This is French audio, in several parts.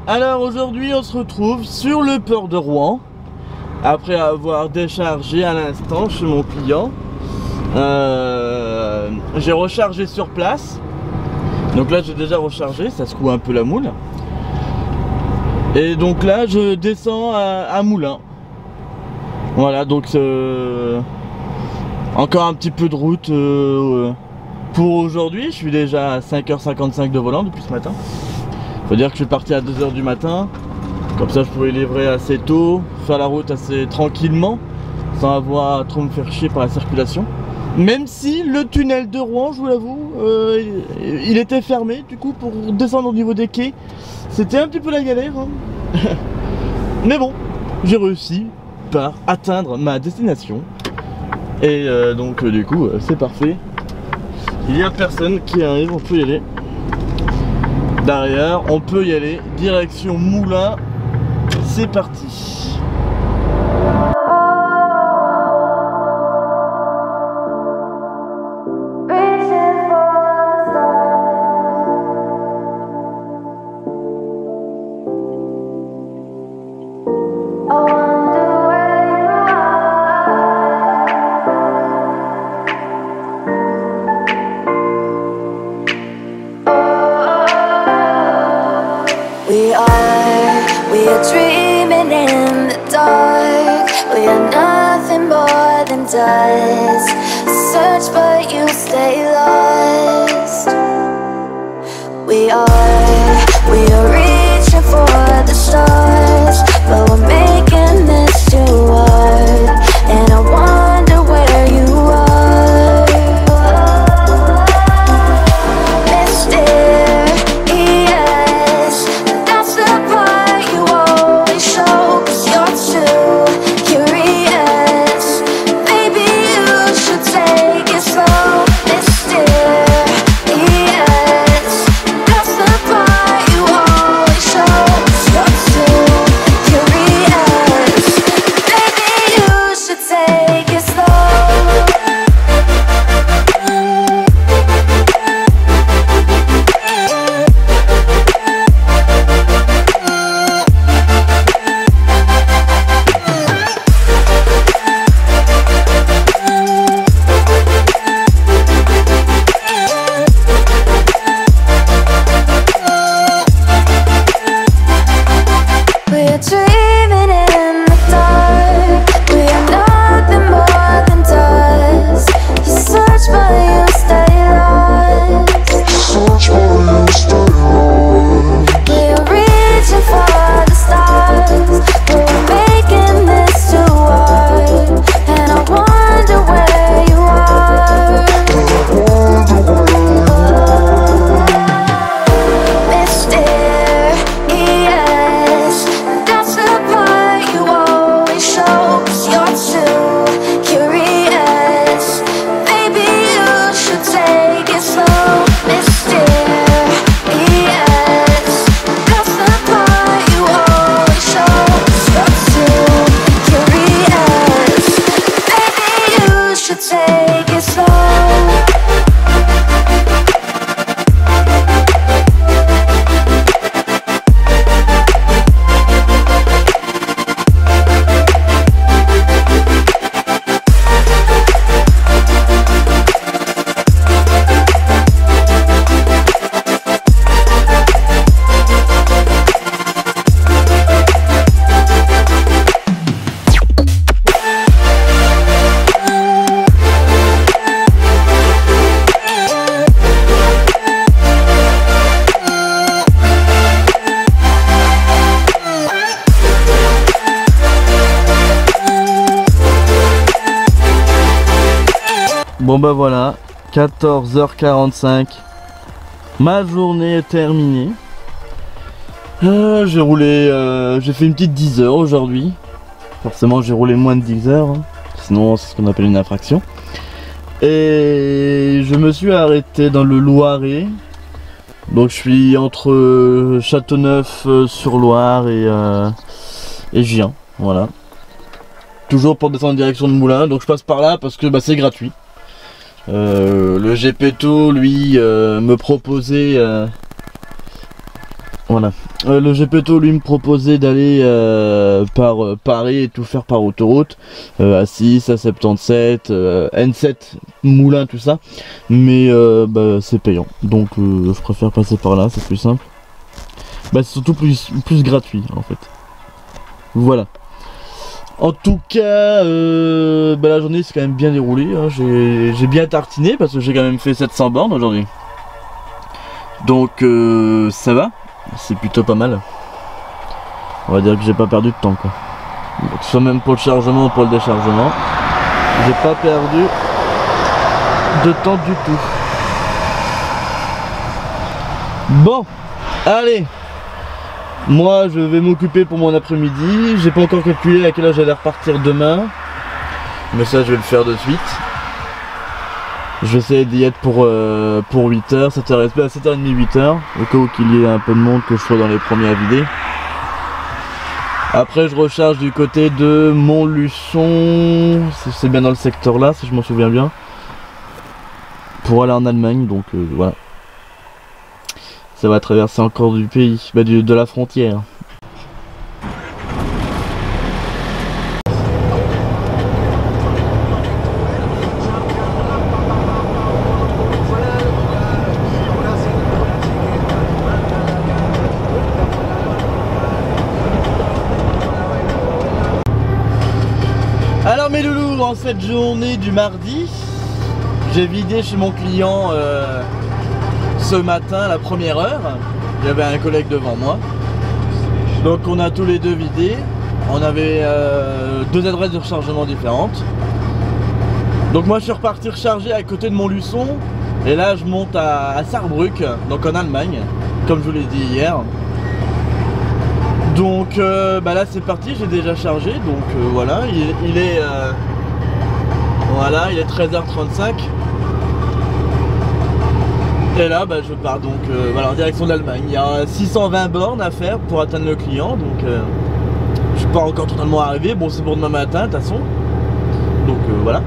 Alors aujourd'hui on se retrouve sur le port de Rouen après avoir déchargé à l'instant chez mon client. J'ai rechargé sur place. Donc là j'ai déjà rechargé, ça secoue un peu la moule. Et donc là je descends à Moulins. Voilà, donc encore un petit peu de route pour aujourd'hui. Je suis déjà à 5h55 de volant depuis ce matin. Faut dire que je suis parti à 2h du matin. Comme ça je pourrais livrer assez tôt, faire la route assez tranquillement, sans avoir à trop me faire chier par la circulation. Même si le tunnel de Rouen, je vous l'avoue, il était fermé. Du coup pour descendre au niveau des quais, c'était un petit peu la galère hein. Mais bon, j'ai réussi par atteindre ma destination. Et donc du coup c'est parfait. Il n'y a personne qui arrive, on peut y aller. Derrière, on peut y aller, direction Moulins, c'est parti. We are dreaming in the dark. We are nothing more than dust. Search but you stay lost. We are reaching for the stars, but we're making this too hard. And I wonder where you are, mysterious. That's the part you always show, 'cause you're too curious. Maybe you should take it slow, mysterious. That's the part you always show, 'cause you're too curious. Maybe you should take it slow. We're dreaming in the dark. We are nothing more than dust. You search but you stay lost. We are reaching for the stars, but we're making this too hard. And I wonder where you are, mysterious. That's the part you always show, 'cause you're too curious. Maybe you should take it slow, mysterious. That's the part you always show, 'cause you're too curious. Maybe you should take it slow. Bon bah voilà, 14h45, ma journée est terminée. J'ai roulé, j'ai fait une petite 10 heures aujourd'hui. Forcément j'ai roulé moins de 10 heures, hein. Sinon c'est ce qu'on appelle une infraction. Et je me suis arrêté dans le Loiret. Donc je suis entre Châteauneuf-sur-Loire et Gien, voilà. Toujours pour descendre en direction de Moulins, donc je passe par là parce que bah, c'est gratuit. Le GPTO lui me proposait Voilà. Le GPTO lui me proposait d'aller par Paris et tout faire par autoroute, A6, A77, N7, Moulin, tout ça. Mais bah, c'est payant, donc je préfère passer par là, c'est plus simple. Bah, c'est surtout plus gratuit en fait. Voilà. En tout cas, bah, la journée s'est quand même bien déroulée. Hein. J'ai bien tartiné parce que j'ai quand même fait 700 bornes aujourd'hui. Donc ça va. C'est plutôt pas mal. On va dire que j'ai pas perdu de temps quoi. Donc, soit même pour le chargement ou pour le déchargement, j'ai pas perdu de temps du tout. Bon, allez. Moi je vais m'occuper pour mon après-midi. J'ai pas encore calculé à quelle heure j'allais repartir demain. Mais ça je vais le faire de suite. Je vais essayer d'y être pour 8h, 7h, 7h30, 8h, au cas où qu'il y ait un peu de monde, que je sois dans les premiers à vider. Après je recharge du côté de Montluçon, c'est bien dans le secteur là, si je m'en souviens bien, pour aller en Allemagne, donc voilà. Ça va traverser encore du pays, bah, de la frontière. Alors mes loulous, en cette journée du mardi, j'ai vidé chez mon client ce matin, la première heure. Il y avait un collègue devant moi. Donc on a tous les deux vidé. On avait deux adresses de rechargement différentes. Donc moi je suis reparti recharger à côté de Montluçon. Et là je monte à Saarbrück, donc en Allemagne, comme je vous l'ai dit hier. Donc bah là c'est parti, j'ai déjà chargé, donc voilà, il est voilà, il est 13h35. Et là bah, je pars donc voilà, en direction de l'Allemagne. Il y a 620 bornes à faire pour atteindre le client, donc je suis pas encore totalement arrivé. Bon, c'est pour demain matin de toute façon. Donc voilà.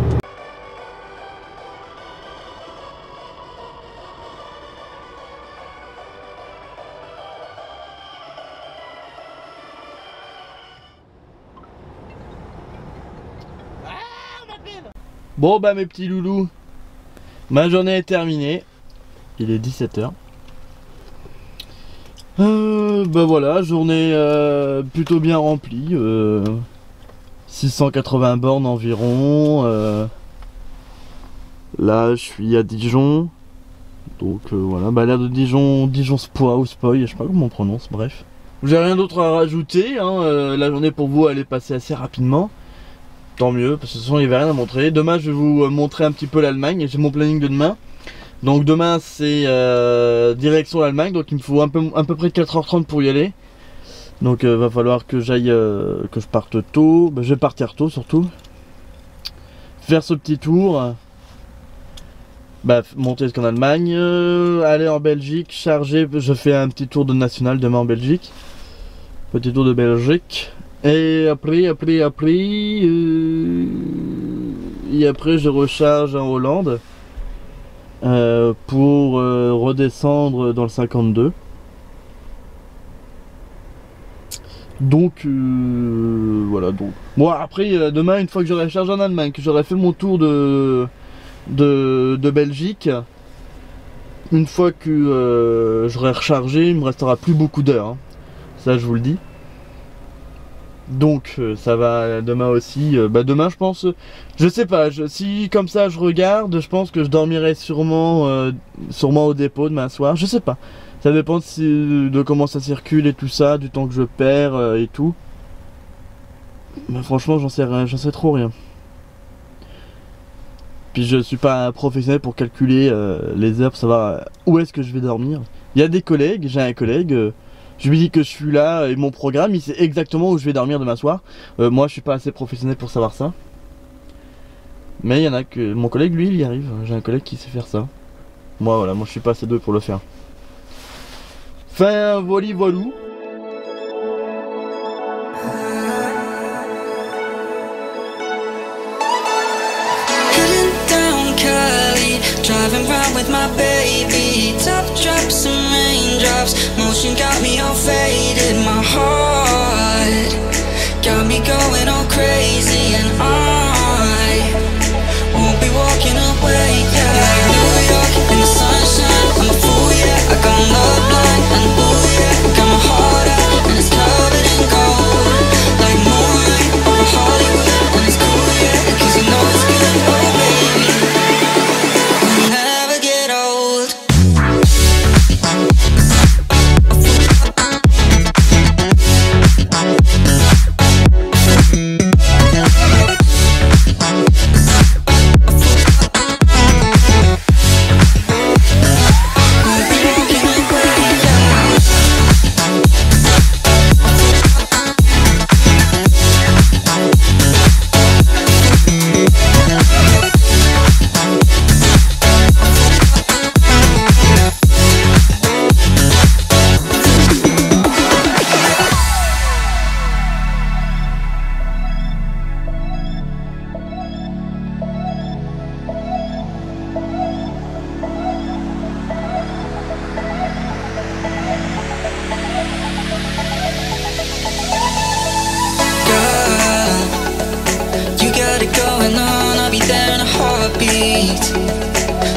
Bon bah mes petits loulous, ma journée est terminée. Il est 17h. Bah voilà, journée plutôt bien remplie. 680 bornes environ. Là je suis à Dijon. Donc voilà, bah l'air de Dijon Spois ou Spoy, je sais pas comment on prononce, bref. J'ai rien d'autre à rajouter, hein. La journée pour vous elle est passée assez rapidement. Tant mieux, parce que de toute façon il n'y avait rien à montrer. Demain je vais vous montrer un petit peu l'Allemagne. J'ai mon planning de demain. Donc demain c'est direction l'Allemagne. Donc il me faut à peu près 4h30 pour y aller. Donc va falloir que j'aille, que je parte tôt. Je vais partir tôt surtout. Faire ce petit tour. Bah, monter jusqu'en Allemagne. Aller en Belgique, charger. Je fais un petit tour de national demain en Belgique. Petit tour de Belgique. Et après je recharge en Hollande pour redescendre dans le 52. Donc voilà, donc bon après demain, une fois que j'aurai chargé en Allemagne, que j'aurai fait mon tour de Belgique, une fois que j'aurai rechargé, il me restera plus beaucoup d'heures, hein. Ça je vous le dis. Donc ça va demain aussi. Bah demain je pense, je sais pas, si comme ça je regarde, je pense que je dormirai sûrement au dépôt demain soir. Je sais pas, ça dépend de comment ça circule et tout ça, du temps que je perds et tout. Mais franchement j'en sais trop rien. Puis je suis pas un professionnel pour calculer les heures, pour savoir où est-ce que je vais dormir. Il y a des collègues, j'ai un collègue. Je lui dis que je suis là et mon programme, il sait exactement où je vais dormir demain soir. Moi, je suis pas assez professionnel pour savoir ça. Mais il y en a que... Mon collègue, lui, il y arrive. J'ai un collègue qui sait faire ça. Moi, voilà, moi je suis pas assez doué pour le faire. Enfin, voilà, voilou. Driving round with my baby, top drops and raindrops, motion Motion got me all faded, my heart got me going all crazy, and I won't be walking away, yeah. Like New York in the sunshine, I'm a fool, yeah. I got love blind, and ooh, yeah. Got my heart out, and it's covered in gold. Like moonlight over Hollywood, and it's cool, yeah. Cause you know it's good, oh baby. We'll never get old.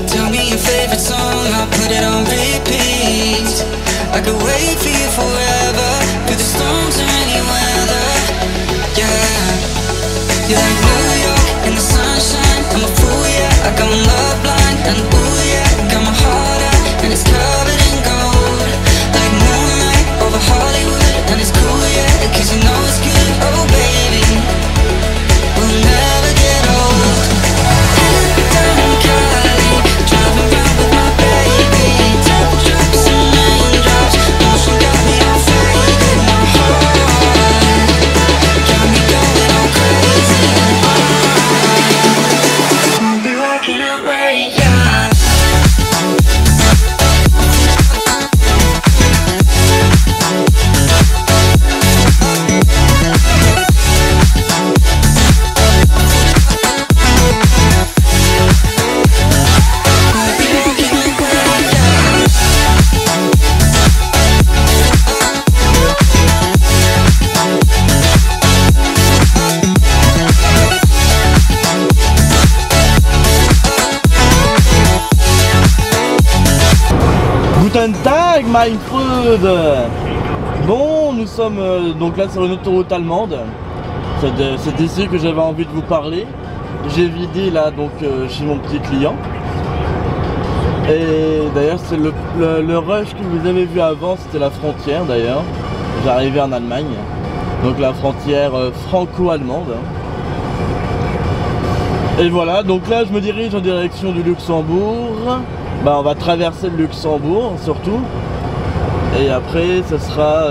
Tell me your favorite song, I'll put it on repeat. I could wait for you forever, through the storms or any weather. Yeah, you're like New York in the sunshine, I'm a fool, yeah. I got my love blind, and ooh, yeah. Got my heart out, and it's covered in gold. Like moonlight over Hollywood, and it's cool, yeah. Cause you know it's good, oh baby. We'll never get old. Guten Tag, mein Freund. Bon, nous sommes donc là sur une autoroute allemande. C'est d'ici que j'avais envie de vous parler. J'ai vidé là donc chez mon petit client. Et d'ailleurs c'est le rush que vous avez vu avant, c'était la frontière d'ailleurs. J'arrivais en Allemagne, donc la frontière franco-allemande. Et voilà, donc là je me dirige en direction du Luxembourg. Bah, on va traverser le Luxembourg surtout. Et après ce sera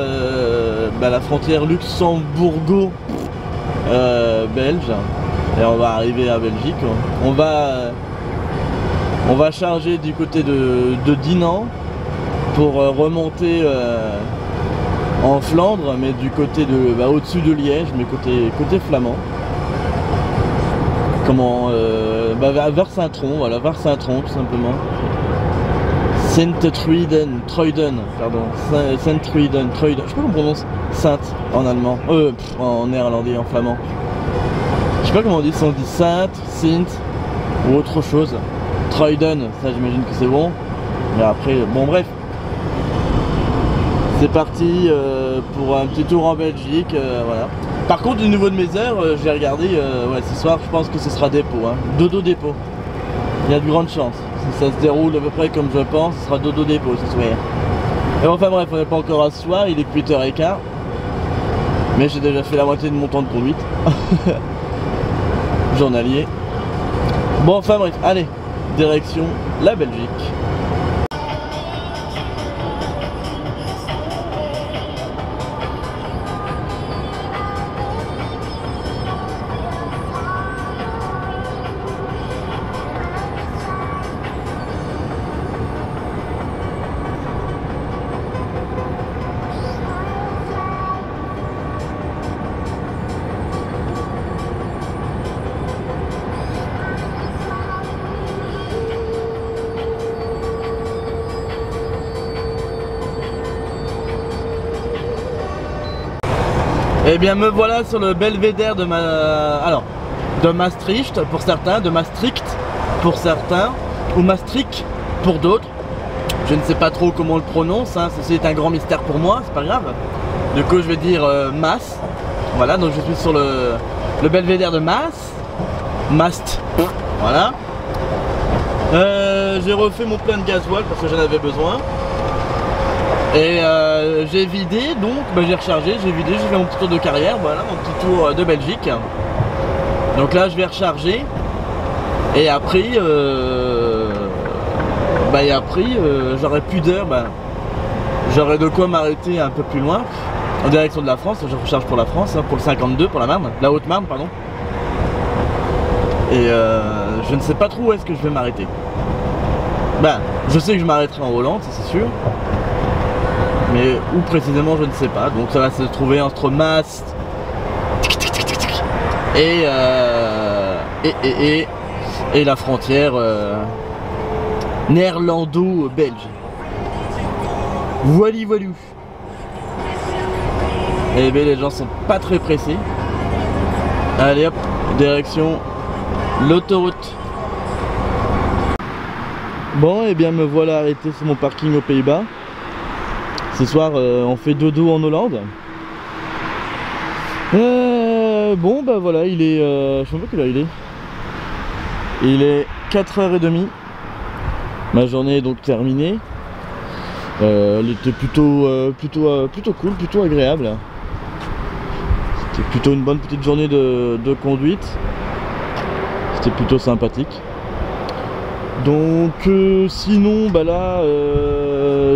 la frontière luxembourgo-belge. Et on va arriver à Belgique. On va charger du côté de Dinant pour remonter en Flandre, mais du côté de au-dessus de Liège, mais côté flamand. Comment vers Saint-Tron, voilà, vers Saint-Tron tout simplement. Saint-Truiden, pardon, Saint-Truiden, je sais pas comment on prononce Sainte en allemand, en néerlandais, en flamand. Je sais pas comment on dit, si on dit Sainte, Sint ou autre chose. Truiden, ça j'imagine que c'est bon. Mais après, bon bref. C'est parti pour un petit tour en Belgique, voilà. Par contre, au niveau de mes heures, j'ai regardé, ouais, ce soir je pense que ce sera dépôt, hein. Dodo dépôt. Il y a de grandes chances. Si ça se déroule à peu près comme je pense, ce sera dodo dépôt ce soir. Et enfin bref, on n'est pas encore à ce soir, il est 8h15. Mais j'ai déjà fait la moitié de mon temps de conduite. Journalier. Bon enfin bref, allez, direction la Belgique. Eh bien me voilà sur le belvédère de de Maastricht pour certains, de Maastricht pour certains, ou Maastricht pour d'autres. Je ne sais pas trop comment on le prononce, hein. Ceci est un grand mystère pour moi, c'est pas grave. Du coup je vais dire Maas. Voilà, donc je suis sur le belvédère de Maas. Mast. Voilà. J'ai refait mon plein de gasoil parce que j'en avais besoin. Et j'ai vidé, donc j'ai rechargé, j'ai vidé, j'ai fait mon petit tour de carrière, voilà, mon petit tour de Belgique. Donc là je vais recharger. Et après, j'aurai plus d'heures, j'aurai de quoi m'arrêter un peu plus loin, en direction de la France. Je recharge pour la France, hein, pour le 52, pour la Marne, la Haute-Marne, pardon. Et je ne sais pas trop où est-ce que je vais m'arrêter. Je sais que je m'arrêterai en Hollande, ça c'est sûr. Mais où précisément, je ne sais pas. Donc ça va se trouver entre Maas et la frontière néerlando-belge. Voili voilou. Et bien les gens sont pas très pressés. Allez hop, direction l'autoroute. Bon, et bien me voilà arrêté sur mon parking aux Pays-Bas. Ce soir on fait dodo en Hollande. Bon voilà, il est je sais pas quelle heure il est. Il est 4h30. Ma journée est donc terminée. Elle était plutôt cool, plutôt agréable. C'était plutôt une bonne petite journée de conduite. C'était plutôt sympathique. Donc sinon là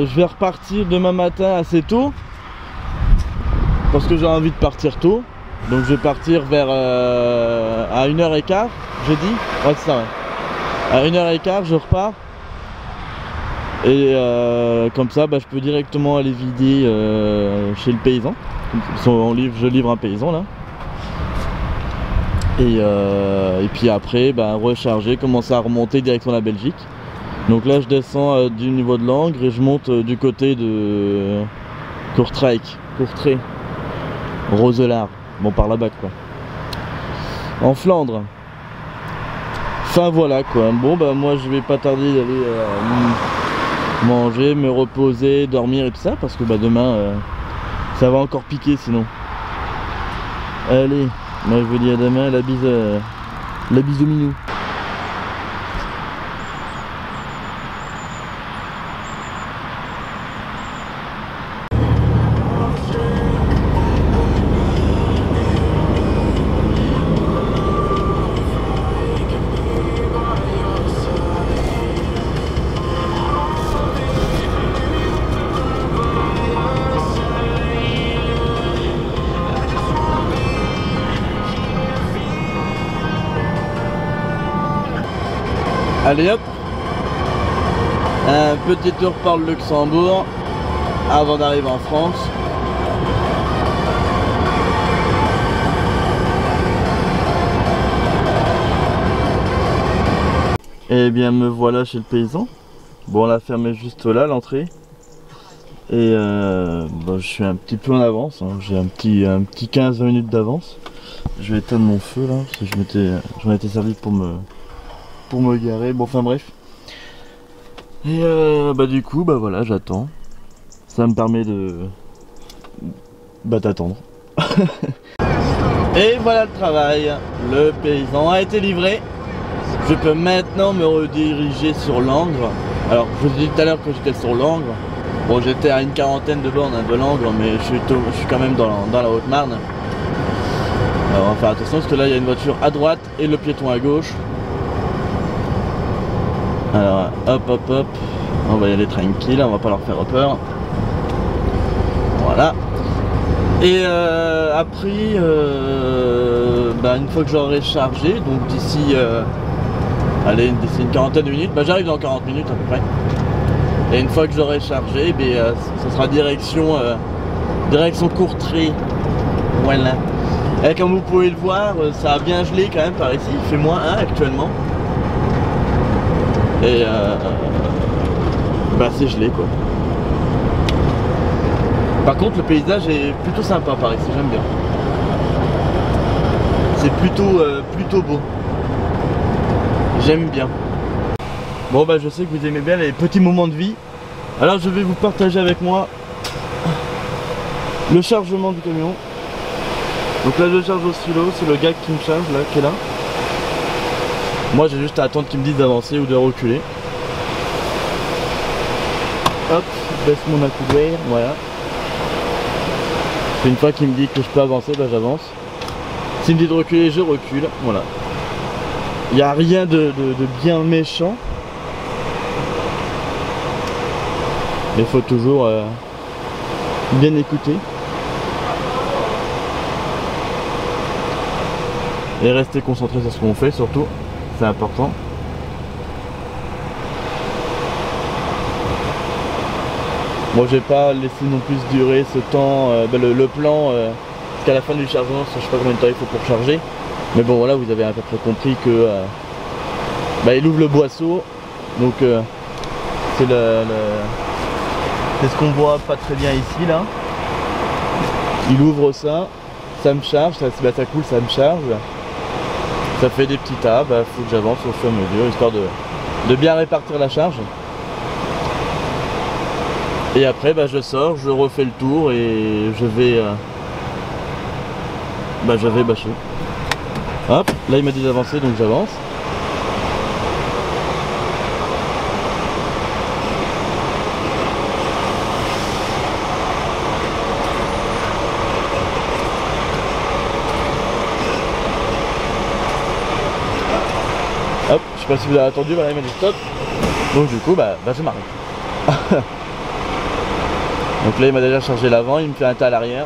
je vais repartir demain matin assez tôt. Parce que j'ai envie de partir tôt. Donc je vais partir vers à 1h15, j'ai dit. Ouais c'est ça ouais. À 1h15 je repars. Et comme ça je peux directement aller vider chez le paysan. Je livre un paysan là. Et puis après recharger, commencer à remonter direction la Belgique. Donc là je descends du niveau de Langres et je monte du côté de Courtrai, Roeselare, bon par là-bas quoi, en Flandre. Enfin voilà quoi. Bon moi je vais pas tarder d'aller manger, me reposer, dormir et tout ça parce que demain ça va encore piquer sinon. Allez, moi je vous dis à demain, la bise au minou. Allez hop, un petit tour par le Luxembourg avant d'arriver en France. Et bien me voilà chez le paysan. Bon la ferme est juste là, l'entrée. Et je suis un petit peu en avance, hein. J'ai un petit 15 minutes d'avance. Je vais éteindre mon feu là, parce que j'en étais servi pour me garer, bon enfin bref. Et du coup voilà, j'attends. Ça me permet de d'attendre. Et voilà le travail. Le paysan a été livré. Je peux maintenant me rediriger sur Langres. Alors je vous ai dit tout à l'heure que j'étais sur Langres. Bon j'étais à une quarantaine de bornes de Langres, mais je suis quand même dans la Haute-Marne. Alors on va faire attention parce que là il y a une voiture à droite et le piéton à gauche. Alors hop, on va y aller tranquille, on va pas leur faire peur. Voilà. Et après, une fois que j'aurai chargé, donc d'ici une quarantaine de minutes, j'arrive dans 40 minutes à peu près. Et une fois que j'aurai chargé, ça sera direction Courtrai. Voilà. Et comme vous pouvez le voir, ça a bien gelé quand même par ici, il fait -1 actuellement. Et c'est gelé quoi. Par contre le paysage est plutôt sympa par ici, j'aime bien. C'est plutôt beau. J'aime bien. Bon bah je sais que vous aimez bien les petits moments de vie. Alors je vais vous partager avec moi le chargement du camion. Donc là je charge au stylo, c'est le gars qui me charge là, qui est là. Moi j'ai juste à attendre qu'il me dise d'avancer ou de reculer. Hop, je baisse mon accoudoir, voilà. Une fois qu'il me dit que je peux avancer, bah j'avance. S'il me dit de reculer, je recule, voilà. Il n'y a rien de bien méchant. Mais il faut toujours bien écouter. Et rester concentré sur ce qu'on fait surtout, c'est important. Moi j'ai pas laissé non plus durer ce temps, le plan, parce qu'à la fin du chargement, je sais pas combien de temps il faut pour charger. Mais bon voilà, vous avez à peu près compris que il ouvre le boisseau, donc c'est c'est ce qu'on voit pas très bien ici là. Il ouvre ça, ça me charge, ça coule, ça me charge. Ça fait des petits tas, faut que j'avance au fur et à mesure, histoire de bien répartir la charge. Et après je sors, je refais le tour et je vais bâcher. Hop, là il m'a dit d'avancer donc j'avance. Hop, je sais pas si vous avez attendu, voilà il m'a dit stop. Donc du coup je m'arrête. Donc là il m'a déjà chargé l'avant, il me fait un tas à l'arrière.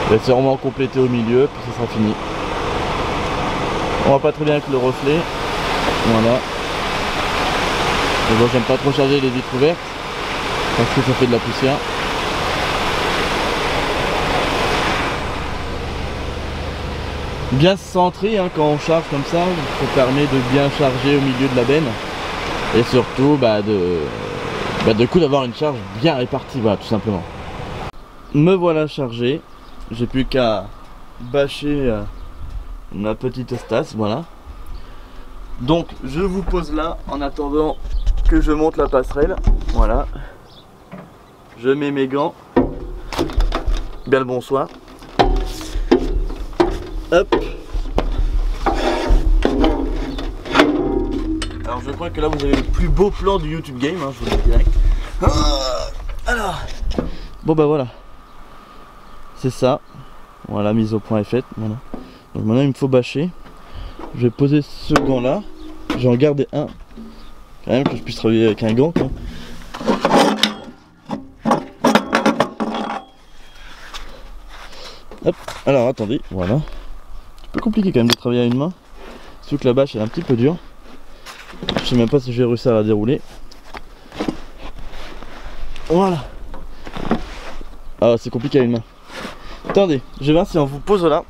Il va sûrement compléter au milieu, puis ça sera fini. On va pas très bien avec le reflet. Voilà. Mais bon, j'aime pas trop charger les vitres ouvertes parce que ça fait de la poussière. Bien centré hein, quand on charge comme ça, ça permet de bien charger au milieu de la benne. Et surtout du coup d'avoir une charge bien répartie, voilà, tout simplement. Me voilà chargé, j'ai plus qu'à bâcher ma petite Stas, voilà. Donc je vous pose là en attendant que je monte la passerelle, voilà. Je mets mes gants, bien le bonsoir. Hop. Alors je crois que là vous avez le plus beau plan du YouTube Game, hein, je vous le dis direct. Alors, bon voilà, c'est ça. Voilà, mise au point est faite. Voilà. Donc maintenant il me faut bâcher. Je vais poser ce gant là. Je vais en garder un, quand même, que je puisse travailler avec un gant, quoi. Hop. Alors attendez, voilà. C'est un peu compliqué quand même de travailler à une main. Surtout que la bâche elle est un petit peu dure. Je sais même pas si je vais réussir à la dérouler. Voilà. Ah c'est compliqué à une main. Attendez, je vais voir si on vous pose là.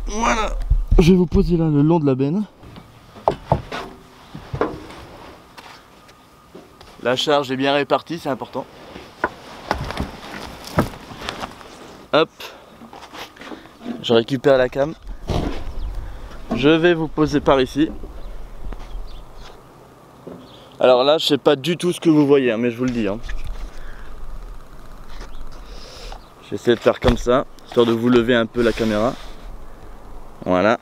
Voilà. Je vais vous poser là le long de la benne. La charge est bien répartie, c'est important. Hop. Je récupère la cam. Je vais vous poser par ici. Alors là, je sais pas du tout ce que vous voyez, hein, mais je vous le dis. Hein. J'essaie de faire comme ça, histoire de vous lever un peu la caméra. Voilà.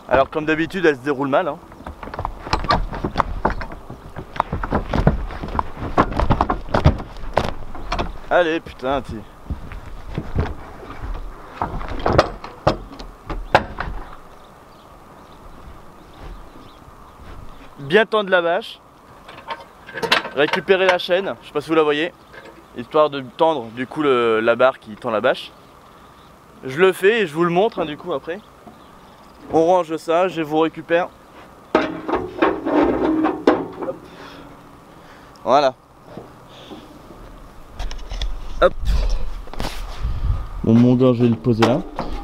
Alors comme d'habitude, elle se déroule mal. Hein. Allez, putain, t'y. Bien tendre la bâche, récupérer la chaîne, je sais pas si vous la voyez, histoire de tendre du coup la barre qui tend la bâche. Je le fais et je vous le montre hein, du coup après. On range ça, je vous récupère. Hop. Voilà. Hop. Bon, mon gant, je vais le poser là.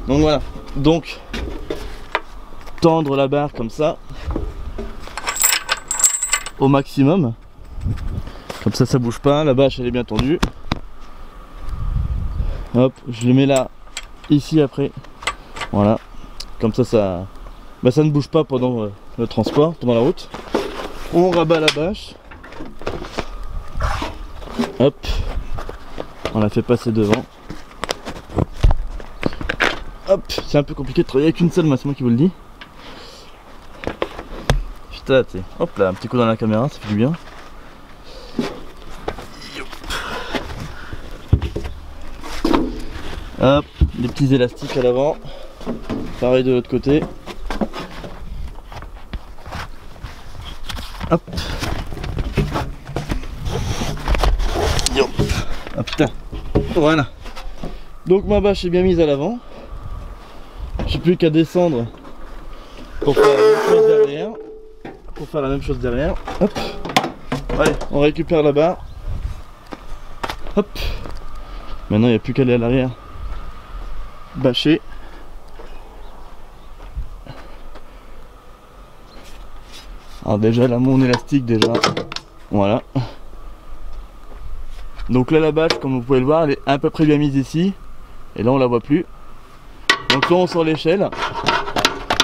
Donc voilà, Donc tendre la barre comme ça au maximum, comme ça bouge pas, la bâche elle est bien tendue. Hop, je le mets là, ici après, voilà, comme ça ça ne bouge pas pendant le transport, pendant la route. On rabat la bâche, hop, on la fait passer devant. Hop, c'est un peu compliqué de travailler avec une seule main, c'est moi qui vous le dis. Putain, hop là, un petit coup dans la caméra, ça fait du bien. Hop, les petits élastiques à l'avant. Pareil de l'autre côté. Hop. Yo. Ah putain. Voilà. Donc ma bâche est bien mise à l'avant. J'ai plus qu'à descendre pour faire la même chose derrière. Hop. Allez, on récupère la barre. Hop. Maintenant il n'y a plus qu'à aller à l'arrière. Bâcher. Alors déjà là mon élastique déjà. Voilà. Donc là la bâche, comme vous pouvez le voir, elle est à peu près bien mise ici. Et là on la voit plus. Donc soit on sort l'échelle,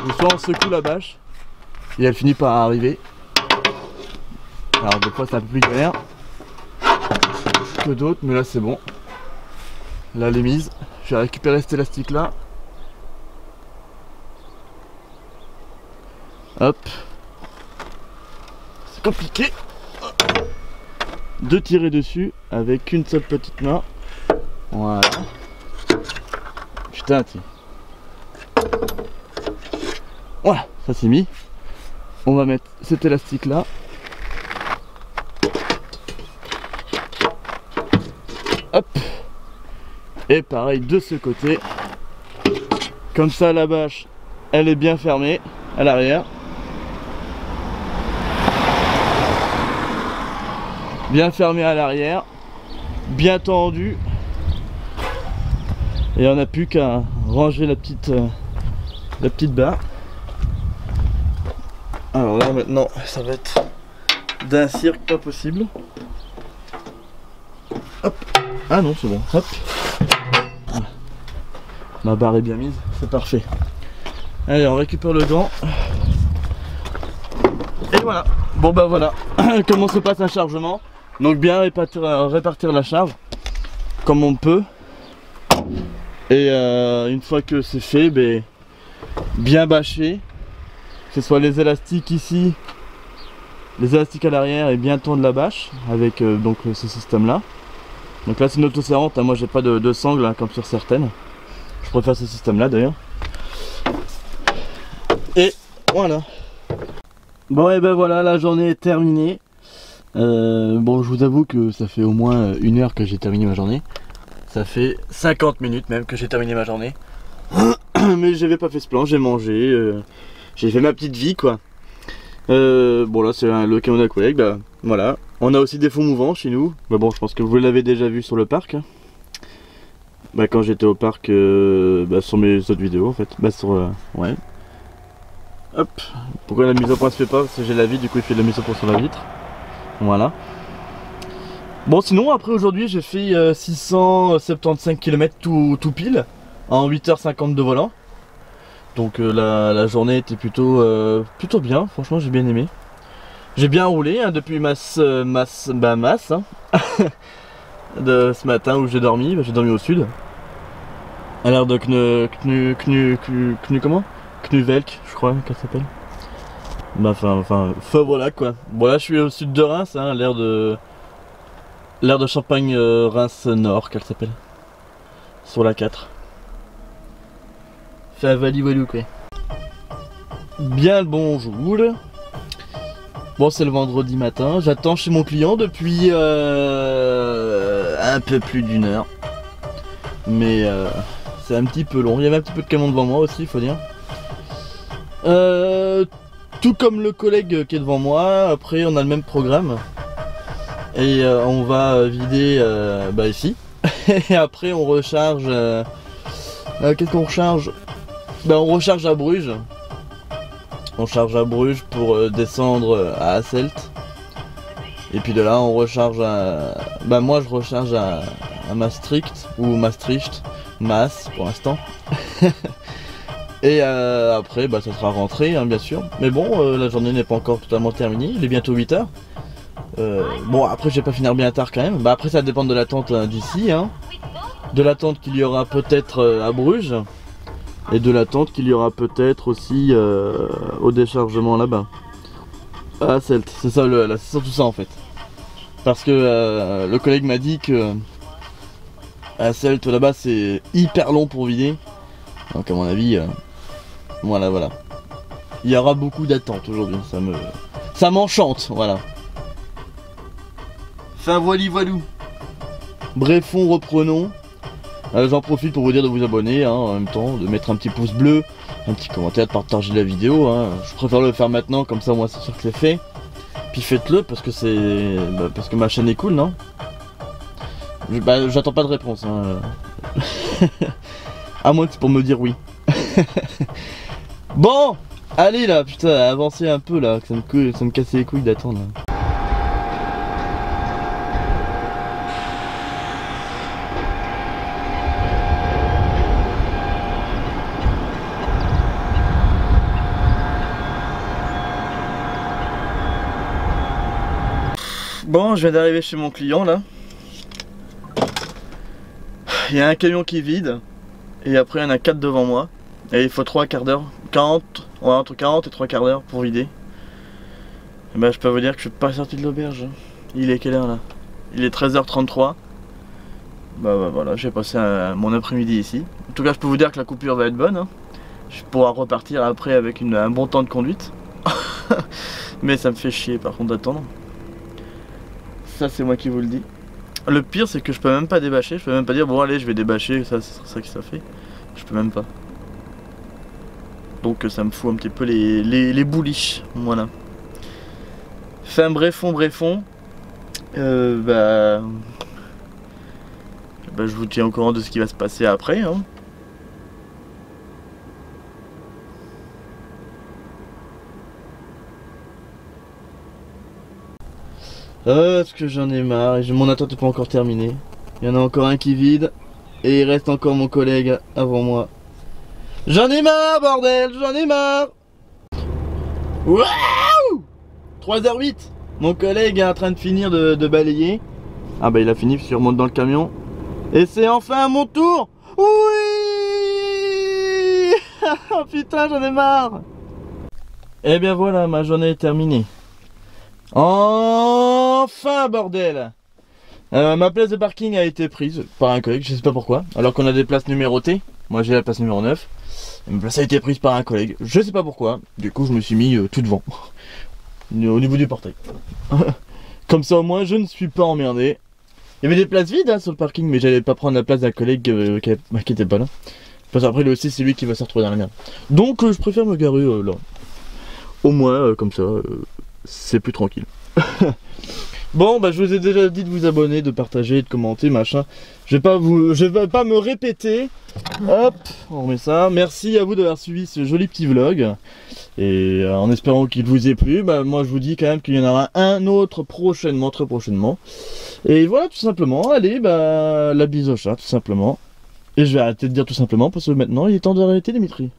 ou soit on secoue la bâche et elle finit par arriver. Alors des fois c'est un peu plus galère que d'autres, mais là c'est bon. Là elle est mise. Je vais récupérer cet élastique là. Hop. C'est compliqué de tirer dessus avec une seule petite main. Voilà. Putain, tiens. Voilà, ça c'est mis. On va mettre cet élastique là. Hop. Et pareil de ce côté. Comme ça la bâche, elle est bien fermée à l'arrière. Bien fermée à l'arrière. Bien tendue. Et on n'a plus qu'à ranger la petite barre. Alors là maintenant ça va être d'un cirque pas possible. Hop. Ah non c'est bon. Hop. Voilà. Ma barre est bien mise, c'est parfait. Allez on récupère le gant. Et voilà. Bon bah voilà comment se passe un chargement. Donc bien répartir la charge comme on peut. Et une fois que c'est fait, ben, bien bâcher, que ce soit les élastiques ici, les élastiques à l'arrière et bien tendre la bâche avec donc ce système là. Donc là c'est une auto-serrante, hein. Moi j'ai pas de sangle hein, comme sur certaines. Je préfère ce système là d'ailleurs. Et voilà. Bon et ben voilà, la journée est terminée. Bon je vous avoue que ça fait au moins 1 heure que j'ai terminé ma journée. Ça fait 50 minutes même que j'ai terminé ma journée. Mais j'avais pas fait ce plan, j'ai mangé, j'ai fait ma petite vie quoi. Bon là c'est le camion d'un collègue, bah, voilà. On a aussi des fonds mouvants chez nous. Bah bon je pense que vous l'avez déjà vu sur le parc. Bah quand j'étais au parc, bah, sur mes autres vidéos en fait. Bah sur... ouais. Hop. Pourquoi la mise au point se fait pas? Parce que j'ai la vitre, du coup il fait de la mise au point sur la vitre. Voilà. Bon sinon après aujourd'hui j'ai fait 675 km tout pile en 8h50 de volant. Donc la journée était plutôt bien, franchement j'ai bien aimé. J'ai bien roulé hein, depuis masse hein, de ce matin où j'ai dormi au sud. À l'air de comment Knuvelk je crois qu'elle s'appelle. Bah enfin voilà quoi. Bon là je suis au sud de Reims, hein, l'air de Champagne Reims Nord qu'elle s'appelle. Sur la 4. Fait un vali-valou quoi. Bien le bonjour. Bon c'est le vendredi matin. J'attends chez mon client depuis un peu plus d'1 heure. Mais c'est un petit peu long. Il y avait un petit peu de camion devant moi aussi il faut dire. Tout comme le collègue qui est devant moi. Après on a le même programme. Et on va vider bah ici. Et après on recharge. Qu'est-ce qu'on recharge? Ben, on recharge à Bruges. On charge à Bruges pour descendre à Hasselt. Et puis de là on recharge à... Bah moi je recharge à Maastricht ou Maastricht, Maas pour l'instant. Et après bah ça sera rentré hein, bien sûr. Mais bon la journée n'est pas encore totalement terminée, il est bientôt 8h. Bon après je vais pas finir bien tard quand même. Bah après ça dépend de l'attente d'ici hein. De l'attente qu'il y aura peut-être à Bruges. Et de l'attente qu'il y aura peut-être aussi au déchargement là-bas. Ah Celt, c'est ça c'est surtout ça en fait. Parce que le collègue m'a dit que à Celt là-bas c'est hyper long pour vider. Donc à mon avis, voilà. Il y aura beaucoup d'attente aujourd'hui, ça m'enchante, voilà. Enfin voilou. Brefons, reprenons. J'en profite pour vous dire de vous abonner hein, en même temps, de mettre un petit pouce bleu, un petit commentaire, de partager la vidéo. Hein. Je préfère le faire maintenant, comme ça moi c'est sûr que c'est fait. Puis faites-le parce que c'est. Bah, parce que ma chaîne est cool, non? J'attends pas de réponse. Hein. À moins que c'est pour me dire oui. Bon, allez là, putain, avancez un peu là, que ça me casse les couilles d'attendre. Bon, je viens d'arriver chez mon client là. Il y a un camion qui vide. Et après il y en a 4 devant moi. Et il faut 3 quarts d'heure. 40, ouais, entre 40 et 3 quarts d'heure pour vider. Et bah je peux vous dire que je suis pas sorti de l'auberge. Il est quelle heure là? Il est 13h33. Bah voilà, j'ai passé mon après-midi ici. En tout cas je peux vous dire que la coupure va être bonne hein. Je pourrai repartir après avec un bon temps de conduite. Mais ça me fait chier par contre d'attendre. Ça c'est moi qui vous le dis. Le pire c'est que je peux même pas débâcher, je peux même pas dire bon allez je vais débâcher, ça c'est ça que ça fait. Je peux même pas. Donc ça me fout un petit peu les bouliches, voilà. Enfin brefons. Bah je vous tiens au courant de ce qui va se passer après hein. Parce que j'en ai marre, et mon attente n'est pas encore terminée. Il y en a encore un qui vide, et il reste encore mon collègue avant moi. J'en ai marre bordel, j'en ai marre. Waouh 3h08. Mon collègue est en train de finir de balayer. Ah bah il a fini, je remonte dans le camion. Et c'est enfin mon tour. Oui. Oh putain j'en ai marre. Et bien voilà, ma journée est terminée. Enfin bordel. Ma place de parking a été prise par un collègue, je sais pas pourquoi. Alors qu'on a des places numérotées. Moi j'ai la place numéro 9. Et ma place a été prise par un collègue, je sais pas pourquoi. Du coup je me suis mis tout devant. Au niveau du portail. Comme ça au moins je ne suis pas emmerdé. Il y avait des places vides hein, sur le parking, mais j'allais pas prendre la place d'un collègue qui était pas là. Parce qu'après lui aussi c'est lui qui va se retrouver dans la merde. Donc je préfère me garer là. Au moins comme ça c'est plus tranquille. Bon bah je vous ai déjà dit de vous abonner, de partager, de commenter, machin. Je vais pas me répéter. Hop, on remet ça. Merci à vous d'avoir suivi ce joli petit vlog. Et en espérant qu'il vous ait plu, bah moi je vous dis quand même qu'il y en aura un autre prochainement, très prochainement. Et voilà tout simplement, allez bah la bise au chat tout simplement. Et je vais arrêter de dire tout simplement parce que maintenant il est temps d'arrêter Dimitri.